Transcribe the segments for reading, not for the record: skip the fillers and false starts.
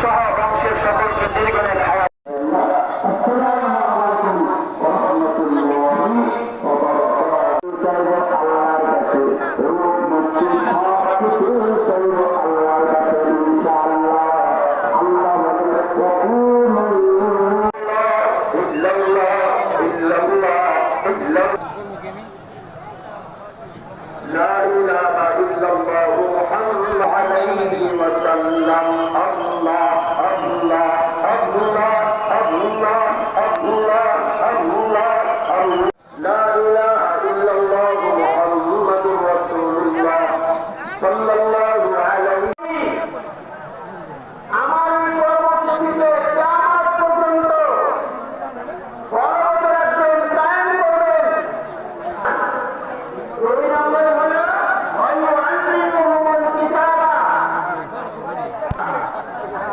সহ বংশের সকলকে দীর্ঘদিন হায়াত। আসসালামু আলাইকুম ওয়া রাহমাতুল্লাহি ওয়া বারাকাতুহু। আল্লাহর কাছে রূপ মুক্তি সব কিছু চাইব আল্লাহর কাছে ইনশাআল্লাহ। আল্লাহ বলেন ওয়াকুমু ইল্লাল্লাহ ইল্লাল্লাহ লা ইলাহা ইল্লাল্লাহ মুহাম্মাদুর আলাইহি ওয়া সাল্লাম। আল্লাহ আল্লাহ আল্লাহ আল্লাহ আল্লাহ আল্লাহ লা ইলাহা ইল্লাল্লাহ মুহাম্মাদুর রাসূলুল্লাহ সাল্লাল্লাহু আলাইহি। আমার এই কর্মসূচিতে কিয়ামত পর্যন্ত ফরজ রাখবেন, কায়েম করবেন। দুই নম্বরে হলো ওয়ায়ুআল্লিমুহুমুল কিতাবা।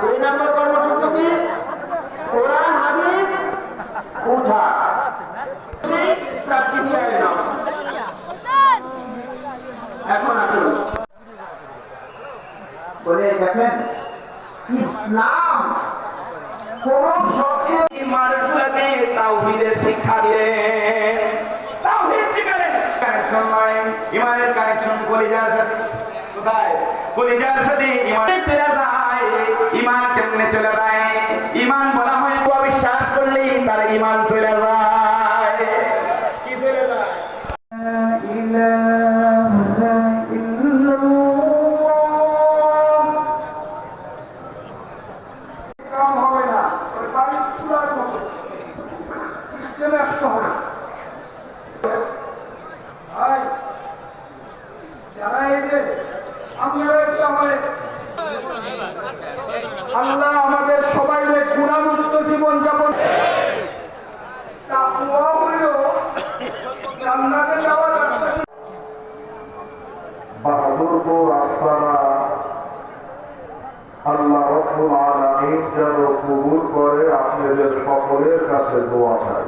দুই নম্বর কর্মসূচি কি? কোরআন হাদিস বুঝা। এখন আসুন বলে দেখেন ইসলাম কোন শখে মানুষকে তাওহীদের শিক্ষা দিলেন, তাওহীদ শিখালেন। কানেকশন নয়, ইমানের কানেকশন কলিজার সাথে। কোথায়? কলিজার সাথে ইমান চলে যায়। ইমান কেমনে চলে যায়? ইমান বলা হয় অবিশ্বাস করলেই তার ইমান চলে যায়। কি চলে যায়? আল্লাহ আমাদের সবাই গুণামুক্ত জীবন যাপন বাহাদুরপুর আস্তানা আল্লাহ রাব্বুল আলামিন যেন কবুল করে। আপনাদের সকলের কাছে দোয়া চাই।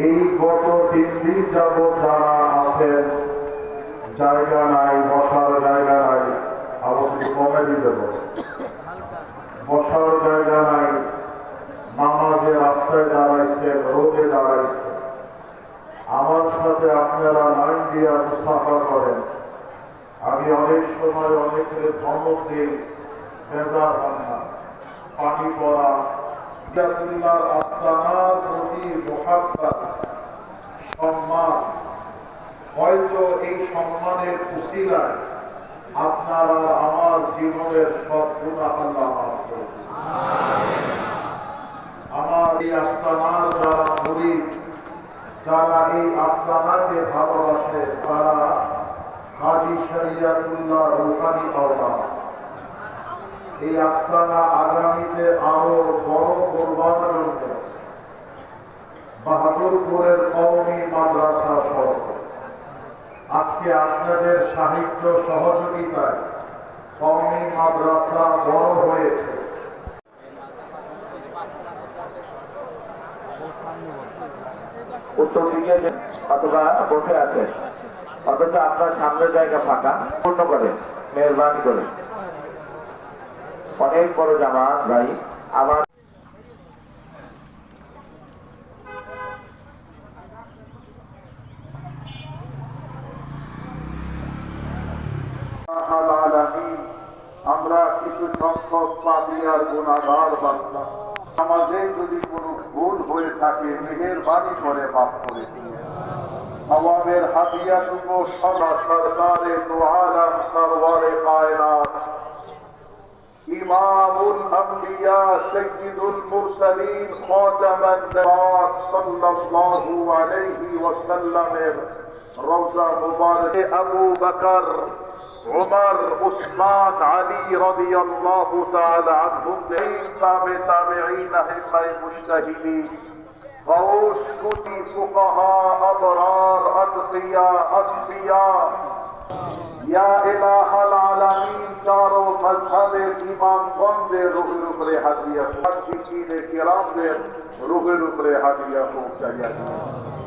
এই গত 3 দিন যাবৎ যারা আছেন, জায়গা নাই, বসার জায়গা নাই, অবশ্যই কমে দিতে পারে, বসার জায়গা নাই, নামাজে রাস্তায় দাঁড়াইছে, রোদে দাঁড়াইছে। আমার সাথে আপনারা লাইন দিয়ে মুসাফা করেন। আমি অনেক সময় অনেকের ধমক দিই, বেজার হন না, পানি পড়া। রাসূলুল্লাহর আস্তানার প্রতি মুহাব্বত, সম্মান, হয়তো এই সম্মানের উসিলায় আপনারা আমার জীবনের সব গুনাহ আল্লাহ মাফ করে দিন। আমার এই আস্তানার যারা মুরিদ, যারা এই আস্তানাকে ভালোবাসে, তারা হাজী শরিয়তুল্লাহ রুহানী আওলাদ। এই আস্তানা আগামীতে আরো বড় করবার জন্য বাহাদুরপুরের কওমি মাদ্রাসা সহ আজকে আপনাদের সাহিত্য সহযোগিতায় কওমি মাদ্রাসা বড় হয়েছে। উত্তর দিকে অথবা বসে আছে, অথচ আপনার সামনের জায়গা ফাঁকা, পূর্ণ করে মেহরবানি করে। অনেক বড় জামাত ভাই। আবার আমরা কিছু সংখ্যক পাপী আর গুনাহগার বান্দা, আমাদের যদি কোনো ভুল হয়ে থাকে মেহেরবানি করে মাফ করে দিন। আমাদের হাদিয়াটুকু সদা সরকারে দু আলম সরওয়ারে কায়নাত ইমামুল আম্বিয়া সাইয়্যিদুল মুরসালিন খাতামান নবিয়্যিন সাল্লাল্লাহু আলাইহি ওয়াসাল্লামের রওজা মুবারকে আবু বকর उमर, उस्मान, अली रज़ियल्लाहु ताला अन्हुम ताबे ताबईन अइम्माए मुज्तहिदीन गौस कुती फुक़हा अबरार अतक़िया अस्फिया या इलाहल आलमीन चारों मजहबेर इमामगणদের রূহের উপরে হাদিয়া মুহাদ্দিসিনে কিরামদের রূহের উপরে হাদিয়া পৌঁছাইয়া দিন।